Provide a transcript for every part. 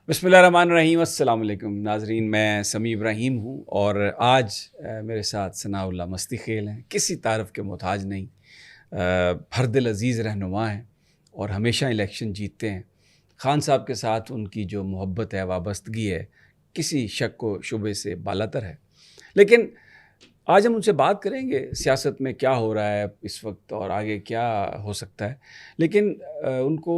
بسم اللہ الرحمن الرحیم. السلام علیکم ناظرین, میں سمیع ابراہیم ہوں اور آج میرے ساتھ ثناء اللہ مستی خیل ہیں. کسی تعارف کے محتاج نہیں, ہر دل عزیز رہنما ہیں اور ہمیشہ الیکشن جیتتے ہیں. خان صاحب کے ساتھ ان کی جو محبت ہے, وابستگی ہے, کسی شک و شبے سے بالاتر ہے. لیکن آج ہم ان سے بات کریں گے سیاست میں کیا ہو رہا ہے اس وقت اور آگے کیا ہو سکتا ہے. لیکن ان کو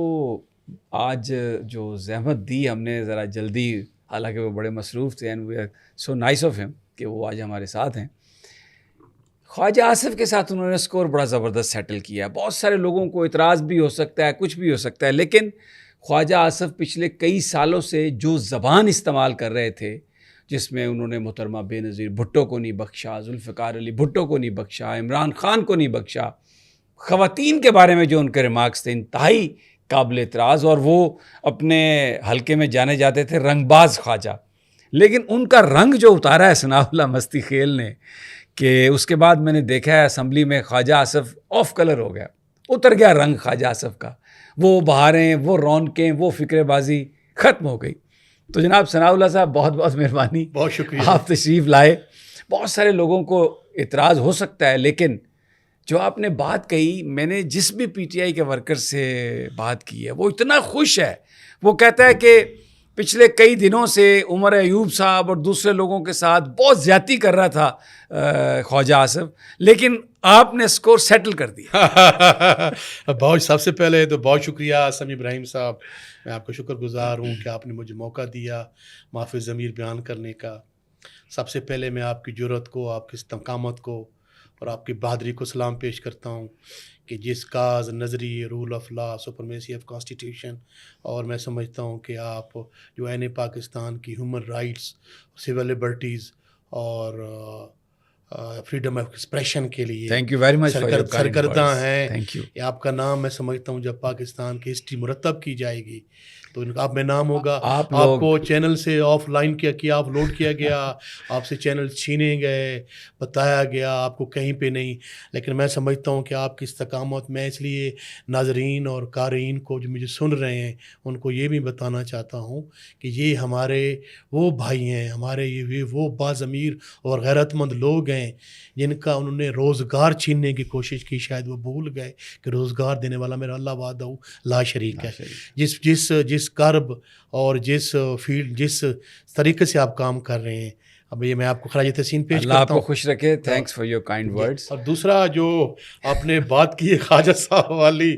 آج جو زحمت دی ہم نے ذرا جلدی, حالانکہ وہ بڑے مصروف تھے, and we are so nice of ہم کہ وہ آج ہمارے ساتھ ہیں. خواجہ آصف کے ساتھ انہوں نے اسکور بڑا زبردست سیٹل کیا. بہت سارے لوگوں کو اعتراض بھی ہو سکتا ہے, کچھ بھی ہو سکتا ہے, لیکن خواجہ آصف پچھلے کئی سالوں سے جو زبان استعمال کر رہے تھے, جس میں انہوں نے محترمہ بے نظیر بھٹو کو نہیں بخشا, ذوالفقار علی بھٹو کو نہیں بخشا, عمران خان کو نہیں بخشا, خواتین کے بارے میں جو ان کے ریمارکس تھے انتہائی قابل اعتراض, اور وہ اپنے حلقے میں جانے جاتے تھے رنگ باز خواجہ. لیکن ان کا رنگ جو اتارا ہے ثناء اللہ مستی خیل نے, کہ اس کے بعد میں نے دیکھا ہے اسمبلی میں خواجہ آصف آف کلر ہو گیا, اتر گیا رنگ خواجہ آصف کا. وہ بہاریں, وہ رونقیں, وہ فکر بازی ختم ہو گئی. تو جناب ثناء اللہ صاحب, بہت بہت مہربانی, بہت شکریہ, آپ تشریف لائے. بہت سارے لوگوں کو اعتراض ہو سکتا ہے, لیکن جو آپ نے بات کہی, میں نے جس بھی پی ٹی آئی کے ورکر سے بات کی ہے وہ اتنا خوش ہے. وہ کہتا ہے کہ پچھلے کئی دنوں سے عمر ایوب صاحب اور دوسرے لوگوں کے ساتھ بہت زیادتی کر رہا تھا خواجہ آصف, لیکن آپ نے اسکور سیٹل کر دیا. بہت سب سے پہلے تو بہت شکریہ سمیع ابراہیم صاحب, میں آپ کا شکر گزار ہوں کہ آپ نے مجھے موقع دیا معافی ضمیر بیان کرنے کا. سب سے پہلے میں آپ کی جرأت کو, آپ کی استقامت کو اور آپ کی بہادری کو سلام پیش کرتا ہوں کہ جس کاز نظریے rule of law, supremacy of constitution, اور میں سمجھتا ہوں کہ آپ جو عین پاکستان کی ہیومن رائٹس, سول لبرٹیز اور فریڈم آف ایکسپریشن کے لیے تھینک یو ویری مچ سرگرداں ہیں. Thank you. یہ آپ کا نام میں سمجھتا ہوں جب پاکستان کی ہسٹری مرتب کی جائے گی تو آپ میں نام ہوگا. آپ کو چینل سے آف لائن کیا آف لوڈ کیا گیا, آپ سے چینل چھینے گئے, بتایا گیا آپ کو کہیں پہ نہیں. لیکن میں سمجھتا ہوں کہ آپ کی استقامت, میں اس لیے ناظرین اور قارئین کو جو مجھے سن رہے ہیں ان کو یہ بھی بتانا چاہتا ہوں کہ یہ ہمارے وہ بھائی ہیں, ہمارے یہ وہ باضمیر اور غیرت مند لوگ ہیں جن کا انہوں نے روزگار چھیننے کی کوشش کی. شاید وہ بھول گئے کہ روزگار دینے والا میرا اللہ وحدہ لا شریک ہے. جس کرب اور جس فیلڈ, جس طریقے سے آپ کام کر رہے ہیں, اب یہ میں آپ کو خراج تحسین پیش کرتا ہوں. اللہ آپ کو خوش رکھے. Thanks for your kind words. اور دوسرا جو آپ نے بات کی ہے خواجہ صاحب والی,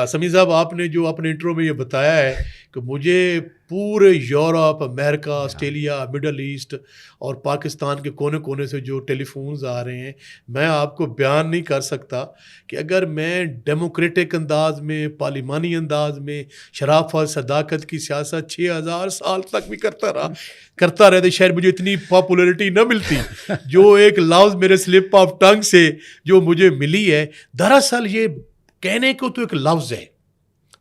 سمیع صاحب آپ نے جو اپنے انٹرو میں یہ بتایا ہے کہ مجھے پورے یورپ, امریکہ, آسٹریلیا, مڈل ایسٹ اور پاکستان کے کونے کونے سے جو ٹیلی فونز آ رہے ہیں, میں آپ کو بیان نہیں کر سکتا کہ اگر میں ڈیموکریٹک انداز میں, پارلیمانی انداز میں, شرافت صداقت کی سیاست 6000 سال تک بھی کرتا رہے تو شاید مجھے اتنی پاپولیرٹی نہ ملتی جو ایک لفظ میرے سلپ آف ٹنگ سے جو مجھے ملی ہے. دراصل یہ کہنے کو تو ایک لفظ ہے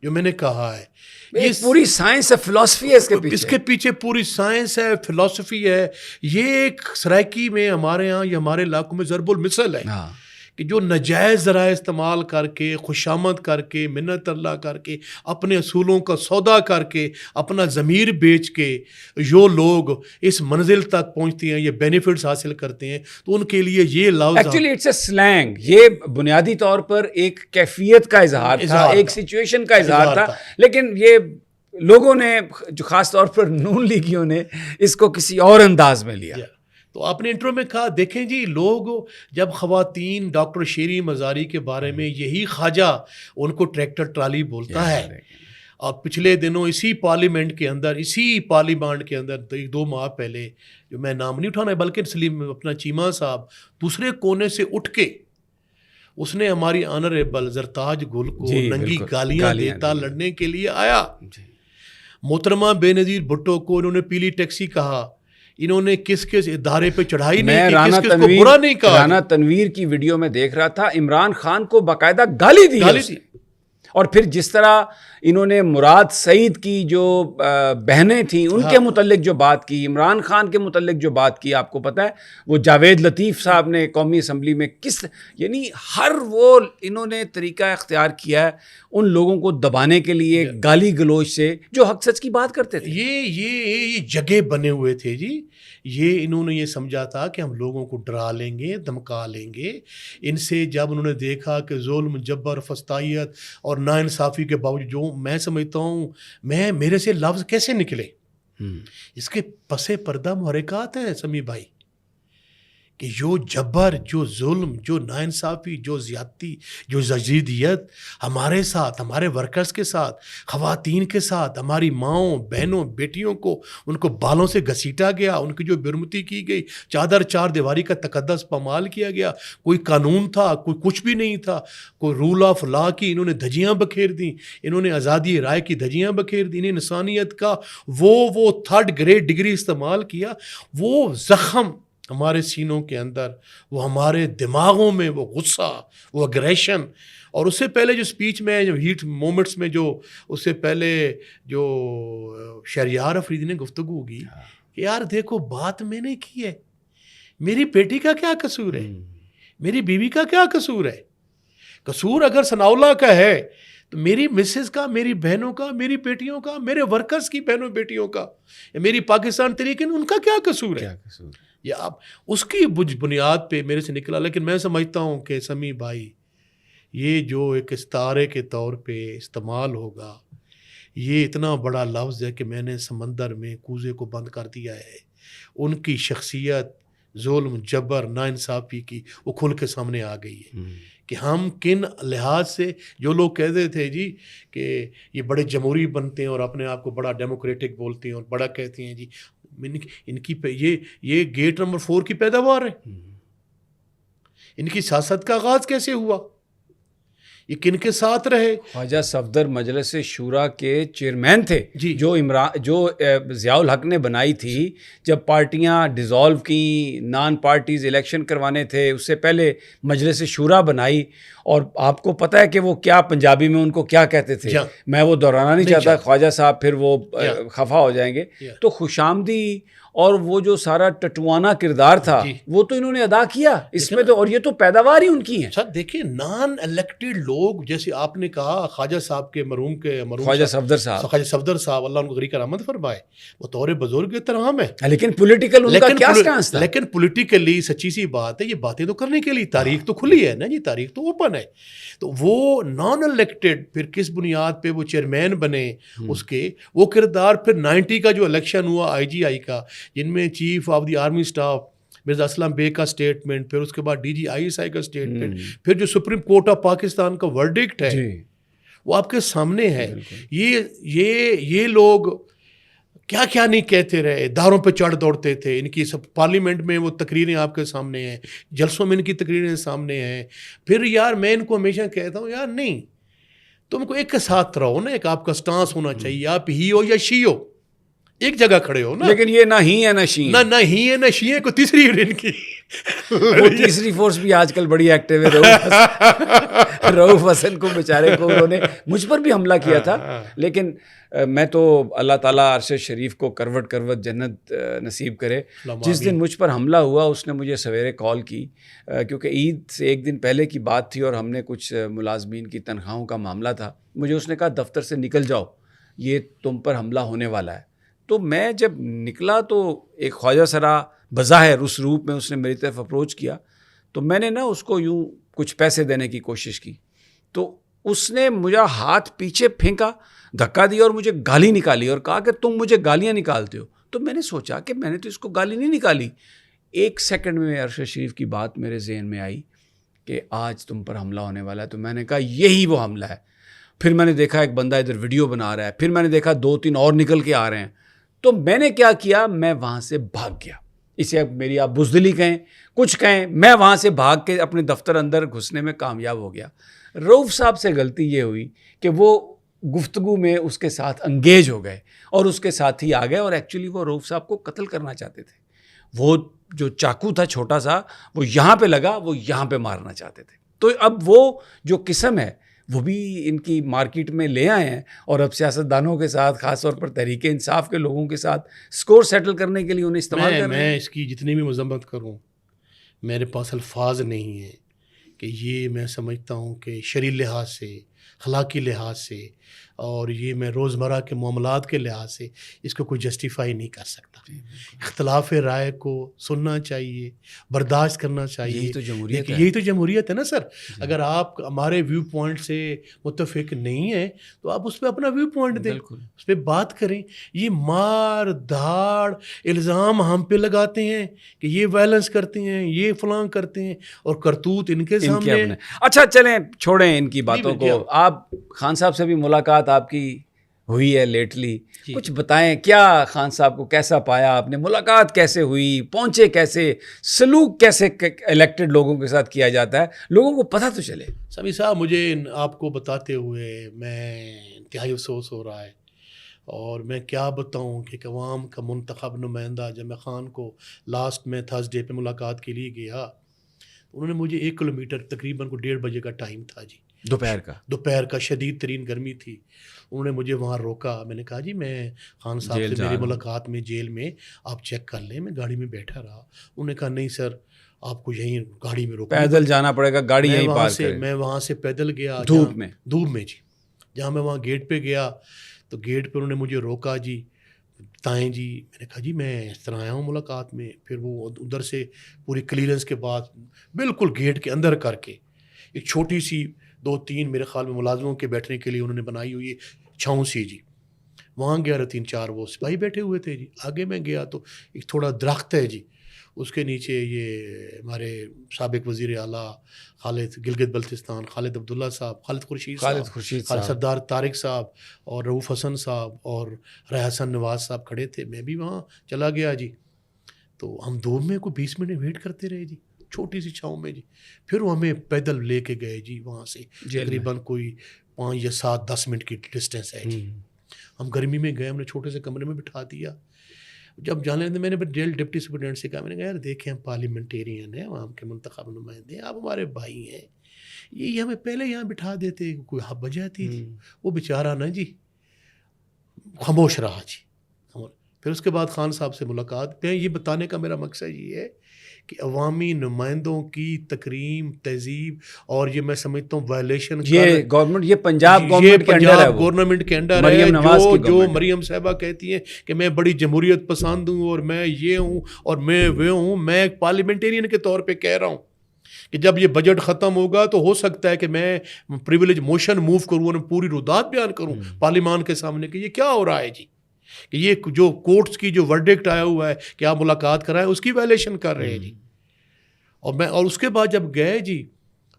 جو میں نے کہا ہے, یہ پوری سائنس ہے, فلسفی ہے اس کے پیچھے پوری سائنس ہے, فلسفی ہے. یہ ایک سرائکی میں ہمارے ہاں یا ہمارے علاقوں میں ضرب المثل ہے کہ جو نجائز ذرائع استعمال کر کے, خوشامد کر کے, منت اللہ کر کے, اپنے اصولوں کا سودا کر کے, اپنا ضمیر بیچ کے جو لوگ اس منزل تک پہنچتے ہیں, یہ بینیفٹس حاصل کرتے ہیں, تو ان کے لیے یہ لفظ ایکچولی اٹس اے سلینگ. یہ بنیادی طور پر ایک کیفیت کا اظہار تھا, ایک سچویشن کا اظہار تھا, لیکن یہ لوگوں نے, جو خاص طور پر نون لیگیوں نے, اس کو کسی اور انداز میں لیا. تو آپ نے انٹرو میں کہا, دیکھیں جی لوگ جب خواتین, ڈاکٹر شیریں مزاری کے بارے میں یہی خواجہ ان کو ٹریکٹر ٹرالی بولتا ہے, اور پچھلے دنوں اسی پارلیمنٹ کے اندر 2 ماہ پہلے, جو میں نام نہیں اٹھانا بلکہ سلیم اپنا چیمہ صاحب دوسرے کونے سے اٹھ کے اس نے ہماری آنریبل زرتاج گل کو ننگی گالیاں دیتا لڑنے کے لیے آیا. محترمہ بے نظیر بھٹو کو انہوں نے پیلی ٹیکسی کہا, انہوں نے کس ادارے پہ چڑھائی نہیں کی, کس کو برا نہیں کہا. رانا تنویر کی ویڈیو میں دیکھ رہا تھا, عمران خان کو باقاعدہ گالی دی, اور پھر جس طرح انہوں نے مراد سعید کی جو بہنیں تھیں ان کے متعلق جو بات کی، عمران خان کے متعلق جو بات کی، آپ کو پتہ ہے وہ جاوید لطیف صاحب نے قومی اسمبلی میں یعنی ہر وہ انہوں نے طریقہ اختیار کیا ہے ان لوگوں کو دبانے کے لیے، گالی گلوچ سے، جو حق سچ کی بات کرتے تھے۔ یہ جگہ بنے ہوئے تھے جی، یہ انہوں نے یہ سمجھا تھا کہ ہم لوگوں کو ڈرا لیں گے، دھمکا لیں گے۔ ان سے جب انہوں نے دیکھا کہ ظلم، جبر، فسطائیت اور ناانصافی کے باوجود، جو میں سمجھتا ہوں میرے سے لفظ کیسے نکلے، اس کے پس پردہ محرکات ہیں سمیع بھائی، کہ جو جبر، جو ظلم، جو ناانصافی، جو زیادتی، جو زجیدیت ہمارے ساتھ، ہمارے ورکرز کے ساتھ، خواتین کے ساتھ، ہماری ماؤں، بہنوں، بیٹیوں کو ان کو بالوں سے گھسیٹا گیا، ان کی جو برمتی کی گئی، چادر چار دیواری کا تقدس پامال کیا گیا، کوئی قانون تھا، کوئی کچھ بھی نہیں تھا، کوئی رول آف لا کی انہوں نے دھجیاں بکھیر دیں، انہوں نے آزادی رائے کی دھجیاں بکھیر دیں، انہیں انسانیت کا وہ تھرڈ گریڈ ڈگری استعمال کیا، وہ زخم ہمارے سینوں کے اندر، وہ ہمارے دماغوں میں وہ غصہ، وہ اگریشن۔ اور اس سے پہلے جو سپیچ میں، جو ہیٹ مومنٹس میں، جو اس سے پہلے جو شہریار افریدی نے گفتگو کی کہ یار دیکھو بات میں نے کی ہے، میری بیٹی کا کیا قصور ہے، میری بیوی کا کیا قصور ہے؟ قصور اگر ثناء اللہ کا ہے تو میری مسز کا، میری بہنوں کا، میری بیٹیوں کا، میرے ورکرز کی بہنوں بیٹیوں کا، میری پاکستان تحریک ان کا کیا قصور ہے؟ یا آپ اس کی بنیاد پہ میرے سے نکلا۔ لیکن میں سمجھتا ہوں کہ سمیع بھائی، یہ جو ایک استعارے کے طور پہ استعمال ہوگا، یہ اتنا بڑا لفظ ہے کہ میں نے سمندر میں کوزے کو بند کر دیا ہے۔ ان کی شخصیت، ظلم، جبر، ناانصافی کی وہ کھل کے سامنے آ گئی ہے کہ ہم کن لحاظ سے، جو لوگ کہتے تھے جی کہ یہ بڑے جمہوری بنتے ہیں اور اپنے آپ کو بڑا ڈیموکریٹک بولتے ہیں اور بڑا کہتے ہیں جی، ان کی یہ گیٹ نمبر 4 کی پیداوار ہے۔ ان کی سیاست کا آغاز کیسے ہوا؟ یہ کن کے ساتھ رہے؟ خواجہ صفدر مجلس شورا کے چیئرمین تھے جی، جو ضیاء الحق نے بنائی تھی جب پارٹیاں ڈیزالو کی، نان پارٹیز الیکشن کروانے تھے، اس سے پہلے مجلس شورا بنائی۔ اور آپ کو پتہ ہے کہ وہ کیا پنجابی میں ان کو کیا کہتے تھے؟ میں وہ دہرانا نہیں چاہتا خواجہ صاحب پھر وہ خفا ہو جائیں گے۔ تو خوشامدی اور وہ جو سارا ٹٹوانہ کردار تھا وہ تو انہوں نے ادا کیا اس میں تو، اور یہ تو پیداوار ہی ان کی ہے۔ سر دیکھیں، نان الیکٹڈ لوگ، جیسے آپ نے کہا خواجہ صاحب کے مرحوم خواجہ صفدر صاحب اللہ ان کو غریق رحمت فرمائے، وہ طور بزرگ احترام ہے، لیکن پولیٹیکل ان کا کیا سٹانس تھا؟ لیکن پولیٹیکلی سچی سی بات ہے، یہ باتیں تو کرنے کے لیے تاریخ تو کھلی ہے نا جی، تاریخ تو اوپن ہے۔ تو وہ نان الیکٹڈ پھر کس بنیاد پہ وہ چیئرمین بنے، اس کے وہ کردار، پھر 90 کا جو الیکشن ہوا IGI کا، جن میں chief of the army staff Mirza Aslam Beg کا سٹیٹمنٹ، پھر اس کے بعد DGI کا سٹیٹمنٹ، پھر جو سپریم کورٹ آف پاکستان کا ورڈکٹ ہے وہ آپ کے سامنے ہے۔ یہ لوگ کیا کیا نہیں کہتے رہے، اداروں پہ چڑھ دوڑتے تھے، ان کی سب پارلیمنٹ میں وہ تقریریں آپ کے سامنے ہیں، جلسوں میں ان کی تقریریں سامنے ہیں۔ پھر یار میں ان کو ہمیشہ کہتا ہوں یار نہیں، تم کو ایک کے ساتھ رہو نا، ایک آپ کا سٹانس ہونا چاہیے، آپ ہی ہو یا شی ہو، ایک جگہ کھڑے ہو نا۔ لیکن یہ نہ ہی ہے نہ شی، نہ ہی ہے نہ شی ہے، کوئی تیسری ان کی وہ تیسری فورس بھی آج کل بڑی ایکٹیو ہے۔ رؤوف حسن کو بیچارے کو انہوں نے مجھ پر بھی حملہ کیا تھا، لیکن میں تو اللہ تعالیٰ عرش شریف کو کروٹ کروٹ جنت نصیب کرے۔ جس دن مجھ پر حملہ ہوا اس نے مجھے سویرے کال کی، کیونکہ عید سے ایک دن پہلے کی بات تھی اور ہم نے کچھ ملازمین کی تنخواہوں کا معاملہ تھا۔ مجھے اس نے کہا دفتر سے نکل جاؤ، یہ تم پر حملہ ہونے والا ہے۔ تو میں جب نکلا تو ایک خواجہ سرا بظاہر اس روپ میں اس نے میری طرف اپروچ کیا، تو میں نے نا اس کو یوں کچھ پیسے دینے کی کوشش کی، تو اس نے مجھے ہاتھ پیچھے پھینکا، دھکا دیا اور مجھے گالی نکالی اور کہا کہ تم مجھے گالیاں نکالتے ہو۔ تو میں نے سوچا کہ میں نے تو اس کو گالی نہیں نکالی۔ ایک سیکنڈ میں عرش شریف کی بات میرے ذہن میں آئی کہ آج تم پر حملہ ہونے والا ہے، تو میں نے کہا یہی وہ حملہ ہے۔ پھر میں نے دیکھا ایک بندہ ادھر ویڈیو بنا رہا ہے، پھر میں نے دیکھا 2-3 اور نکل کے آ رہے ہیں، تو میں نے کیا کیا، میں وہاں سے بھاگ گیا۔ اسے اب میری آپ بزدلی کہیں، کچھ کہیں، میں وہاں سے بھاگ کے اپنے دفتر اندر گھسنے میں کامیاب ہو گیا۔ رؤوف صاحب سے غلطی یہ ہوئی کہ وہ گفتگو میں اس کے ساتھ انگیج ہو گئے اور اس کے ساتھ ہی آ گئے، اور ایکچولی وہ رؤوف صاحب کو قتل کرنا چاہتے تھے۔ وہ جو چاقو تھا چھوٹا سا، وہ یہاں پہ لگا، وہ یہاں پہ مارنا چاہتے تھے۔ تو اب وہ جو قسم ہے وہ بھی ان کی مارکیٹ میں لے آئے ہیں اور اب سیاستدانوں کے ساتھ خاص طور پر تحریک انصاف کے لوگوں کے ساتھ سکور سیٹل کرنے کے لیے انہیں استعمال کر رہے ہیں. میں اس کی جتنی بھی مذمت کروں میرے پاس الفاظ نہیں ہیں کہ یہ میں سمجھتا ہوں کہ شرعی لحاظ سے اخلاقی لحاظ سے اور یہ میں روزمرہ کے معاملات کے لحاظ سے اس کو کوئی جسٹیفائی نہیں کر سکتا. اختلاف رائے کو سننا چاہیے, برداشت کرنا چاہیے. یہی تو جمہوریت ہے نا سر. اگر آپ ہمارے ویو پوائنٹ سے متفق نہیں ہیں تو آپ اس پہ اپنا ویو پوائنٹ دیں, اس پہ بات کریں. یہ مار دھاڑ الزام ہم پہ لگاتے ہیں کہ یہ وائلنس کرتے ہیں, یہ فلاں کرتے ہیں, اور کرتوت ان کے سامنے. اچھا چلیں چھوڑیں ان کی باتوں کو. آپ خان صاحب سے بھی ملاقات آپ کی ہوئی ہے لیٹلی, کچھ بتائیں کیا خان صاحب کو کیسا پایا آپ نے, ملاقات کیسے ہوئی, پہنچے کیسے, سلوک کیسے الیکٹڈ لوگوں کے ساتھ کیا جاتا ہے, لوگوں کو پتہ تو چلے. سمی صاحب مجھے آپ کو بتاتے ہوئے میں انتہائی افسوس ہو رہا ہے, اور میں کیا بتاؤں کہ عوام کا منتخب نمائندہ جب میں خان کو لاسٹ میں تھرسڈے پہ ملاقات کے لیے گیا, انہوں نے مجھے 1 کلومیٹر تقریباً کو 1:30 بجے کا ٹائم تھا جی, دوپہر کا شدید ترین گرمی تھی. انہوں نے مجھے وہاں روکا. میں نے کہا جی میں خان صاحب سے میری ملاقات میں جیل میں آپ چیک کر لیں. میں گاڑی میں بیٹھا رہا. انہوں نے کہا نہیں سر آپ کو یہیں گاڑی میں روکا, پیدل جانا پڑے گا, گاڑی یہیں پارک کریں. میں وہاں سے پیدل گیا دھوپ میں جی. جہاں میں وہاں گیٹ پہ گیا تو گیٹ پہ انہوں نے مجھے روکا جی, بتائیں جی. میں نے کہا جی میں اس طرح آیا ہوں ملاقات میں. پھر وہ ادھر سے پوری کلیئرنس کے بعد بالکل گیٹ کے اندر کر کے ایک چھوٹی سی 2-3 میرے خیال میں ملازموں کے بیٹھنے کے لیے انہوں نے بنائی ہوئی چھاؤں سی جی, وہاں گیا 3-4 وہ سپاہی بیٹھے ہوئے تھے جی. آگے میں گیا تو ایک تھوڑا درخت ہے جی, اس کے نیچے یہ ہمارے سابق وزیر اعلیٰ خالد گلگت بلتستان خالد عبداللہ صاحب, خالد خورشید صاحب, سردار طارق صاحب اور رؤوف حسن صاحب اور ریح حسن نواز صاحب کھڑے تھے. میں بھی وہاں چلا گیا جی. تو ہم دھوپ میں کوئی 20 منٹ ویٹ کرتے رہے جی, چھوٹی سی چھاؤں میں جی. پھر وہ ہمیں پیدل لے کے گئے جی وہاں سے, تقریباً کوئی 5 یا 7-10 منٹ کی ڈسٹینس ہے جی. ہم گرمی میں گئے, ہم نے چھوٹے سے کمرے میں بٹھا دیا. جب جانے میں نے جیل ڈپٹی سپرنٹینڈنٹ سے کہا, میں نے کہا یار دیکھیں ہم پارلیمنٹیرین ہیں, عوام کے منتخب نمائندے ہیں, آپ ہمارے بھائی ہیں, یہ ہمیں پہلے یہاں بٹھا دیتے, کوئی حب بجا تھی. وہ بیچارہ نا جی خاموش رہا جی. پھر اس کے بعد خان صاحب سے ملاقات. میں یہ بتانے کا میرا مقصد یہ ہے کہ عوامی نمائندوں کی تکریم تہذیب, اور یہ میں سمجھتا ہوں وائلیشن یہ گورنمنٹ, یہ پنجاب گورنمنٹ کے انڈر ہے. جو مریم صاحبہ کہتی ہیں کہ میں بڑی جمہوریت پسند ہوں اور میں یہ ہوں اور میں وہ ہوں, میں ایک پارلیمنٹیرین کے طور پہ کہہ رہا ہوں کہ جب یہ بجٹ ختم ہوگا تو ہو سکتا ہے کہ میں پریویلیج موشن موو کروں اور پوری ردات بیان کروں پارلیمان کے سامنے کہ یہ کیا ہو رہا ہے جی, کہ یہ جو کورٹس کی جو ورڈکٹ آیا ہوا ہے کہ آپ ملاقات کرائیں, اس کی وائلیشن کر رہے ہیں جی. اور اس کے بعد جب گئے جی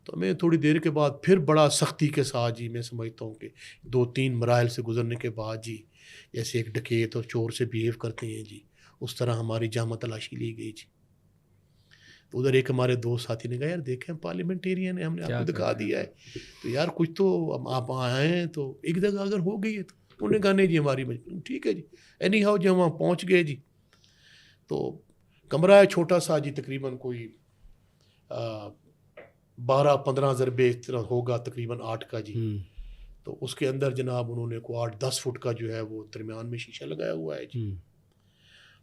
تو ہمیں تھوڑی دیر کے بعد پھر بڑا سختی کے ساتھ جی, میں سمجھتا ہوں کہ 2-3 مراحل سے گزرنے کے بعد جی, جیسے ایک ڈکیت اور چور سے بیہیو کرتے ہیں جی, اس طرح ہماری جامع تلاشی لی گئی جی. تو ادھر ایک ہمارے دوست ساتھی نے کہا یار دیکھیں پارلیمنٹیرین ہے, ہم نے آپ کو دکھا دیا ہے, تو یار کچھ تو آپ آئے ہیں تو ایک جگہ اگر ہو گئی ہے تو. انہوں نے کہا نہیں جی ہماری مجبوری. ٹھیک ہے جی, اینی ہاؤ جی ہم وہاں پہنچ گئے جی. تو کمرہ ہے چھوٹا سا جی, تقریباً کوئی 12-15 ضربے اس طرح ہوگا, تقریباً 8 کا جی. تو اس کے اندر جناب انہوں نے کو 8-10 فٹ کا جو ہے وہ درمیان میں شیشہ لگایا ہوا ہے جی.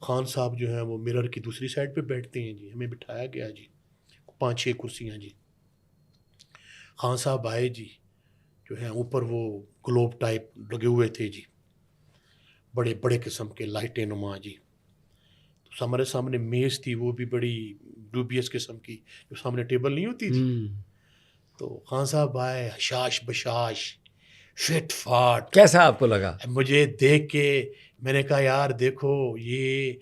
خان صاحب جو ہیں وہ مرر کی دوسری سائڈ پہ بیٹھتے ہیں جی. ہمیں بٹھایا گیا جی, 5-6 کرسیاں جی. خان صاحب آئے جی, جو ہیں اوپر وہ گلوب ٹائپ لگے ہوئے تھے جی, بڑے بڑے قسم کے لائٹیں نما جی. تو ہمارے سامنے میز تھی, وہ بھی بڑی ڈوبیس قسم کی, جو سامنے ٹیبل نہیں ہوتی تھی. تو خان صاحب آئے حشاش بشاش فٹ فاٹ. کیسا آپ کو لگا؟ مجھے دیکھ کے میں نے کہا یار دیکھو یہ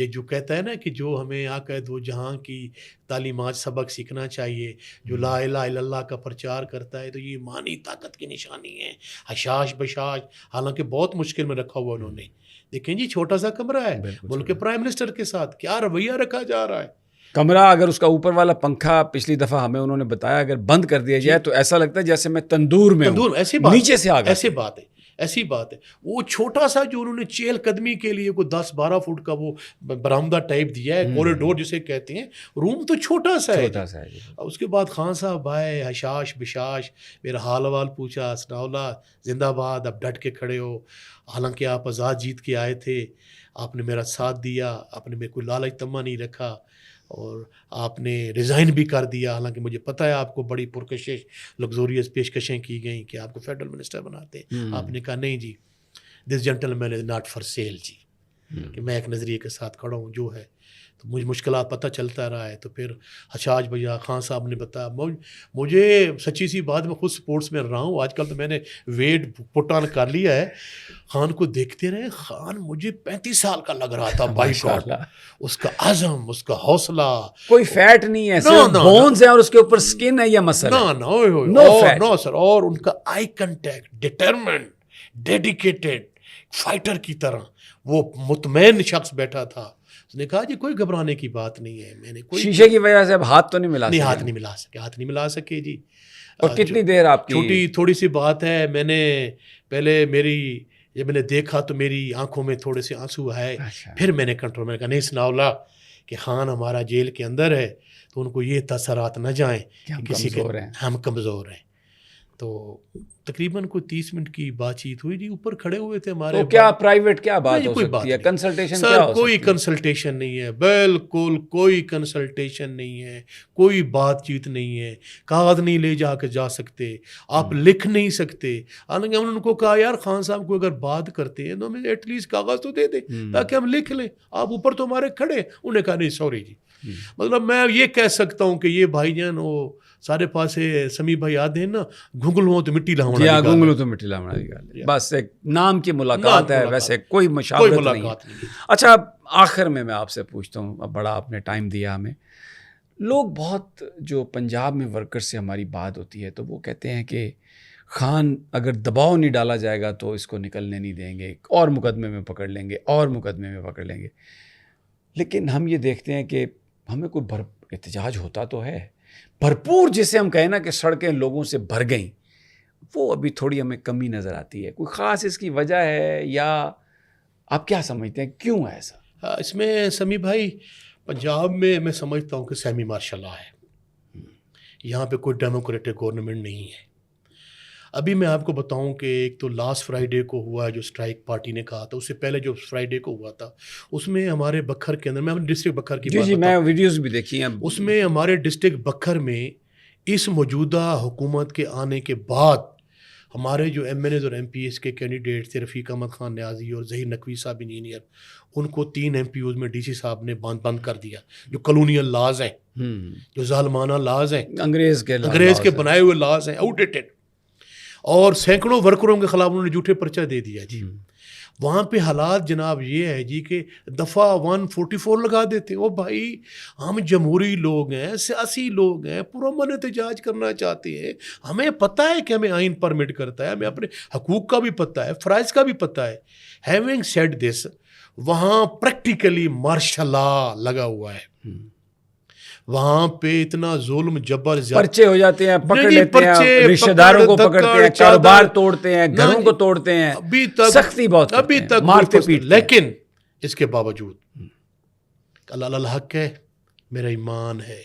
جو کہتا ہے نا کہ جو ہمیں عقائد و جہاں کی تعلیمات سبق سیکھنا چاہیے, جو لا الہ الا اللہ کا پرچار کرتا ہے, تو یہ ایمانی طاقت کی نشانی ہے. حشاش بشاش, حالانکہ بہت مشکل میں رکھا ہوا انہوں نے. دیکھیں جی چھوٹا سا کمرہ ہے, ملک کے پرائم منسٹر کے ساتھ کیا رویہ رکھا جا رہا ہے. کمرہ اگر اس کا اوپر والا پنکھا پچھلی دفعہ ہمیں انہوں نے بتایا اگر بند کر دیا جائے تو ایسا لگتا ہے جیسے میں تندور میں ہوں, ایسی نیچے سے آ گیا. ایسی بات ہے, ایسی بات ہے. وہ چھوٹا سا جو انہوں نے چہل قدمی کے لیے کوئی 10-12 فٹ کا وہ برآمدہ ٹائپ دیا ہے, کوریڈور جسے کہتے ہیں, روم تو چھوٹا سا ہے. اس کے بعد خان صاحب آئے, حشاش بشاش, میرا حال حوال پوچھا, ثناء اللہ زندہ باد, اب ڈٹ کے کھڑے ہو, حالانکہ آپ آزاد جیت کے آئے تھے, آپ نے میرا ساتھ دیا, آپ نے میرے کوئی لالچ تما نہیں رکھا, اور آپ نے ریزائن بھی کر دیا, حالانکہ مجھے پتہ ہے آپ کو بڑی پرکشش لگزوریس پیشکشیں کی گئیں کہ آپ کو فیڈرل منسٹر بناتے ہیں. آپ نے کہا نہیں جی, this gentleman is not for sale جی, کہ میں ایک نظریے کے ساتھ کھڑا ہوں جو ہے. تو مجھے مشکلات پتہ چلتا رہا ہے. تو پھر حشاش بھیا خان صاحب نے بتایا, مجھے سچی سی بات, میں خود سپورٹس میں رہا ہوں, آج کل تو میں نے ویٹ پٹ آن کر لیا ہے. خان کو دیکھتے رہے, خان مجھے 35 سال کا لگ رہا تھا بائی گاڈ, اس کا عزم, اس کا حوصلہ, کوئی فیٹ نہیں ہے, صرف بونز ہیں اور اس کے اوپر سکن ہے, یا مسل ہے, نو سر. اور ان کا آئی کنٹیکٹ, ڈٹرمنڈ, ڈیڈیکیٹڈ, فائٹر کی طرح وہ مطمئن شخص بیٹھا تھا. اس نے کہا جی کوئی گھبرانے کی بات نہیں ہے. میں نے کوئی شیشے کی وجہ سے اب ہاتھ تو نہیں ملا نہیں, ہاتھ نہیں ملا سکے جی. اور کتنی دیر آپ کی چھوٹی تھوڑی سی بات ہے, میں نے پہلے جب میں نے دیکھا تو میری آنکھوں میں تھوڑے سے آنسو آئے. پھر میں نے کنٹرول, میں نے کہا نہیں ثناء اللہ کہ خان ہمارا جیل کے اندر ہے, تو ان کو یہ تاثرات نہ جائیں کہ کسی کے ہم کمزور ہیں. تو تقریباً کوئی 30 منٹ کی بات چیت ہوئی جی. اوپر کھڑے ہوئے تھے ہمارے. تو کیا پرائیویٹ کیا بات ہو سکتی ہے, کنسلٹیشن کیا ہو سکتی ہے؟ کوئی کنسلٹیشن نہیں ہے, بالکل کوئی کنسلٹیشن نہیں ہے, کوئی بات چیت نہیں ہے. کاغذ نہیں لے جا سکتے, آپ لکھ نہیں سکتے. حالانکہ ہم نے ان کو کہا یار خان صاحب کو اگر بات کرتے ہیں تو ہمیں ایٹ لیسٹ کاغذ تو دے دیں تاکہ ہم لکھ لیں, آپ اوپر تو ہمارے کھڑے. انہوں نے کہا نہیں سوری جی. مطلب میں یہ کہہ سکتا ہوں کہ یہ بھائی جان وہ سارے پاسے سمی بھائی یاد ہیں نا, گھنگلوں تو مٹی لاؤنا, بس ایک نام کی ملاقات ہے, ویسے کوئی مشاورت نہیں ہے. اچھا آخر میں آپ سے پوچھتا ہوں, اب بڑا آپ نے ٹائم دیا ہمیں. لوگ بہت, جو پنجاب میں ورکر سے ہماری بات ہوتی ہے تو وہ کہتے ہیں کہ خان اگر دباؤ نہیں ڈالا جائے گا تو اس کو نکلنے نہیں دیں گے, اور مقدمے میں پکڑ لیں گے, اور مقدمے میں پکڑ لیں گے. لیکن ہم یہ دیکھتے ہیں کہ ہمیں کوئی احتجاج ہوتا تو ہے بھرپور, جسے ہم کہیں نا کہ سڑکیں لوگوں سے بھر گئیں, وہ ابھی تھوڑی ہمیں کمی نظر آتی ہے. کوئی خاص اس کی وجہ ہے, یا آپ کیا سمجھتے ہیں کیوں ہے ایسا؟ اس میں سمی بھائی پنجاب میں سمجھتا ہوں کہ سیمی مارشل لا ہے. یہاں پہ کوئی ڈیموکریٹک گورنمنٹ نہیں ہے. ابھی میں آپ کو بتاؤں کہ ایک تو لاسٹ فرائیڈے کو ہوا جو اسٹرائک پارٹی نے کہا تھا, اس سے پہلے جو فرائیڈے کو ہوا تھا اس میں ہمارے بکھر کے اندر, میں ڈسٹرکٹ بکھر کی بات جی میں ویڈیوز بھی دیکھی ہیں, اس میں ہمارے ڈسٹرکٹ بکھر میں اس موجودہ حکومت کے آنے کے بعد ہمارے جو ایم این ایز اور ایم پی ایس کے کینڈیڈیٹ تھے, رفیق احمد خان نیازی اور ظہیر نقوی صاحب انجینئر, ان کو 3 ایم پی اوز میں ڈی سی صاحب نے بند کر دیا. جو کلونیل لاز ہیں, جو ظالمانہ لاز ہیں, انگریز کے بنائے ہوئے لاز ہیں, آؤٹ ڈیٹڈ, اور سینکڑوں ورکروں کے خلاف انہوں نے جھوٹے پرچہ دے دیا جی. وہاں پہ حالات جناب یہ ہے جی کہ دفعہ 144 لگا دیتے ہیں. او بھائی ہم جمہوری لوگ ہیں, سیاسی لوگ ہیں, پرامن احتجاج کرنا چاہتے ہیں. ہمیں پتہ ہے کہ ہمیں آئین پرمٹ کرتا ہے, ہمیں اپنے حقوق کا بھی پتہ ہے, فرائض کا بھی پتہ ہے. ہیونگ سیڈ دس, وہاں پریکٹیکلی مارشل لا لگا ہوا ہے. وہاں پہ اتنا ظلم جبر, پرچے ہو جاتے ہیں, پکڑ لیتے ہیں, رشتہ داروں کو پکڑتے ہیں, کاروبار توڑتے ہیں, گھروں کو توڑتے ہیں, ابھی تک سختی بہت ابھی تک مارتے پیٹتے. لیکن اس کے باوجود اللہ الحق ہے, میرا ایمان ہے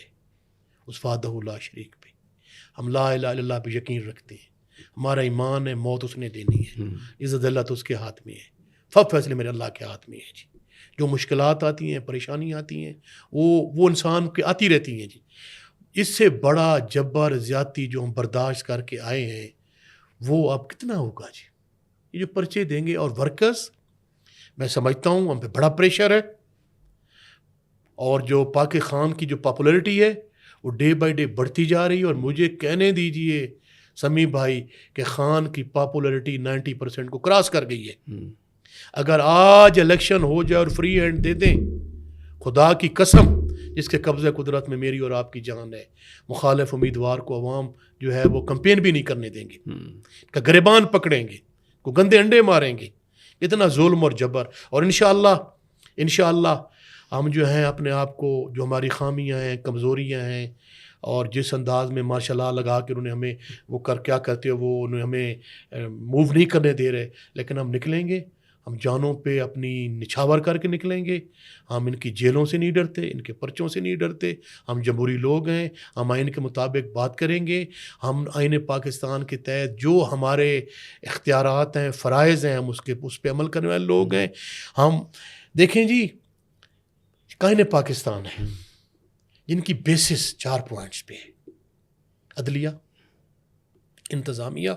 اس وحدہ لا شریک پہ, ہم لا الہ الا اللہ پہ یقین رکھتے ہیں. ہمارا ایمان ہے, موت اس نے دینی ہے, عزت اللہ تو اس کے ہاتھ میں ہے, سب فیصلے میرے اللہ کے ہاتھ میں ہے جی. جو مشکلات آتی ہیں, پریشانی آتی ہیں, وہ انسان کے آتی رہتی ہیں جی. اس سے بڑا جبر زیادتی جو ہم برداشت کر کے آئے ہیں وہ اب کتنا ہوگا جی. یہ جو پرچے دیں گے, اور ورکرز, میں سمجھتا ہوں ہم پہ بڑا پریشر ہے, اور جو پاک خان کی جو پاپولیرٹی ہے وہ ڈے بائی ڈے بڑھتی جا رہی ہے. اور مجھے کہنے دیجئے سمی بھائی کہ خان کی پاپولیرٹی 90% کو کراس کر گئی ہے. اگر آج الیکشن ہو جائے اور فری ہینڈ دے دیں, خدا کی قسم جس کے قبضہ قدرت میں میری اور آپ کی جان ہے, مخالف امیدوار کو عوام جو ہے وہ کمپین بھی نہیں کرنے دیں گے, کہ گریبان پکڑیں گے, کو گندے انڈے ماریں گے. اتنا ظلم اور جبر. اور انشاءاللہ ہم جو ہیں اپنے آپ کو, جو ہماری خامیاں ہیں, کمزوریاں ہیں, اور جس انداز میں ماشاء اللہ لگا کے انہوں نے ہمیں وہ کیا کرتے ہو وہ انہیں ہمیں موو نہیں کرنے دے رہے، لیکن ہم نکلیں گے، ہم جانوں پہ اپنی نچھاور کر کے نکلیں گے. ہم ان کی جیلوں سے نہیں ڈرتے، ان کے پرچوں سے نہیں ڈرتے. ہم جمہوری لوگ ہیں، ہم آئین کے مطابق بات کریں گے. ہم آئین پاکستان کے تحت جو ہمارے اختیارات ہیں، فرائض ہیں، ہم اس پہ عمل کرنے والے لوگ ہیں. ہم دیکھیں جی، آئین پاکستان ہے جن کی بیسس 4 پوائنٹس پہ ہے: عدلیہ، انتظامیہ،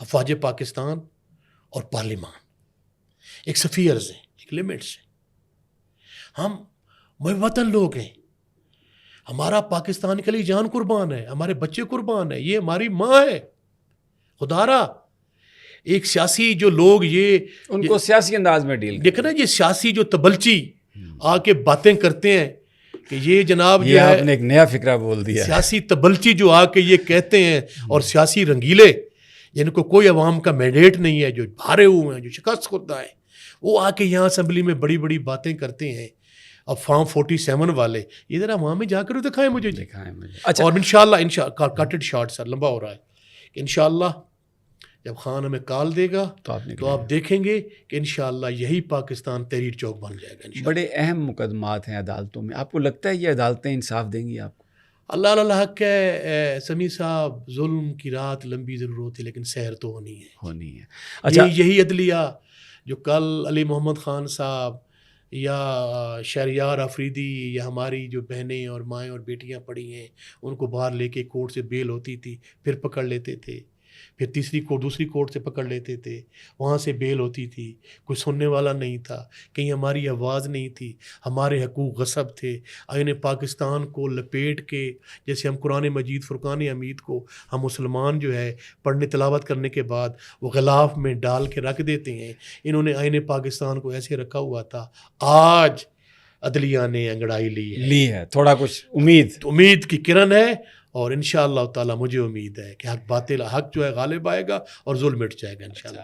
افواج پاکستان اور پارلیمان. ایک سفیرز ہیں، ایک لمٹس ہیں. ہم محب وطن لوگ ہیں، ہمارا پاکستان کے لیے جان قربان ہے، ہمارے بچے قربان ہیں، یہ ہماری ماں ہے. خدا را ایک سیاسی جو لوگ ان کو سیاسی انداز میں ڈیل دیکھنا، یہ سیاسی جو تبلچی آ کے باتیں کرتے ہیں کہ یہ جناب یہ آپ نے ایک نیا فکرہ بول دیا. سیاسی تبلچی جو آ کے یہ کہتے ہیں، اور سیاسی رنگیلے جن کو کوئی عوام کا مینڈیٹ نہیں ہے، جو ہارے ہوئے ہیں، جو شکست خوردہ ہیں، وہ آ کے یہاں اسمبلی میں بڑی بڑی باتیں کرتے ہیں. اب فارم 47 والے یہ ذرا وہاں میں جا کر دکھائیں مجھے. اچھا، اور انشاءاللہ کٹڈ شارٹ سر لمبا ہو رہا ہے کہ انشاءاللہ جب خان ہمیں کال دے گا تو آپ دیکھیں گے کہ انشاءاللہ یہی پاکستان تحریر چوک بن جائے گا. بڑے اہم مقدمات ہیں عدالتوں میں، آپ کو لگتا ہے یہ عدالتیں انصاف دیں گی آپ کو؟ اللہ اللہ حق ہے سمیع صاحب، ظلم کی رات لمبی ضرور ہوتی لیکن سحر تو ہونی ہے. اچھا، یہی عدلیہ جو کل علی محمد خان صاحب یا شہریار آفریدی یا ہماری جو بہنیں اور مائیں اور بیٹیاں پڑی ہیں، ان کو باہر لے کے کورٹ سے بیل ہوتی تھی، پھر پکڑ لیتے تھے، پھر دوسری کورٹ سے پکڑ لیتے تھے، وہاں سے بیل ہوتی تھی، کوئی سننے والا نہیں تھا، کہیں ہماری آواز نہیں تھی، ہمارے حقوق غصب تھے. آئین پاکستان کو لپیٹ کے، جیسے ہم قرآن مجید فرقان حمید کو ہم مسلمان جو ہے پڑھنے تلاوت کرنے کے بعد وہ غلاف میں ڈال کے رکھ دیتے ہیں، انہوں نے آئین پاکستان کو ایسے رکھا ہوا تھا. آج عدلیہ نے انگڑائی لی ہے، تھوڑا کچھ امید کی کرن ہے. اور انشاءاللہ تعالی مجھے امید ہے کہ حق جو ہے غالب آئے گا اور ظلم مٹ جائے گا انشاءاللہ.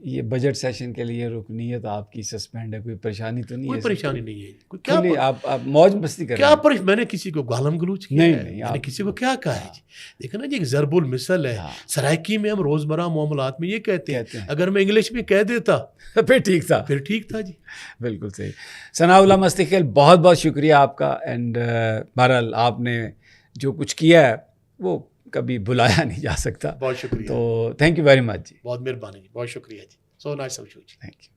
یہ بجٹ سیشن کے لیے رکنیت آپ کی سسپینڈ ہے، کوئی پریشانی تو نہیں ہے؟ کوئی پریشانی نہیں ہے. کیا آپ موج مستی کر رہے ہیں؟ میں نے کسی کو گالم گلوچ کیا ہے؟ میں نے کسی کو کیا کہا ہے؟ دیکھیں نا جی، ایک ضرب المثل ہے. سرائکی میں ہم روزمرہ معاملات میں یہ کہتے ہیں، اگر میں انگلش میں کہہ دیتا پھر ٹھیک تھا جی. بالکل صحیح. ثناء اللہ مستیخیل، بہت بہت شکریہ آپ کا. اینڈ بہرحال آپ نے جو کچھ کیا ہے وہ کبھی بلایا نہیں جا سکتا. بہت شکریہ. تو تھینک یو ویری مچ جی. بہت مہربانی جی، بہت شکریہ جی. سو نائس آف یو جی. Thank you.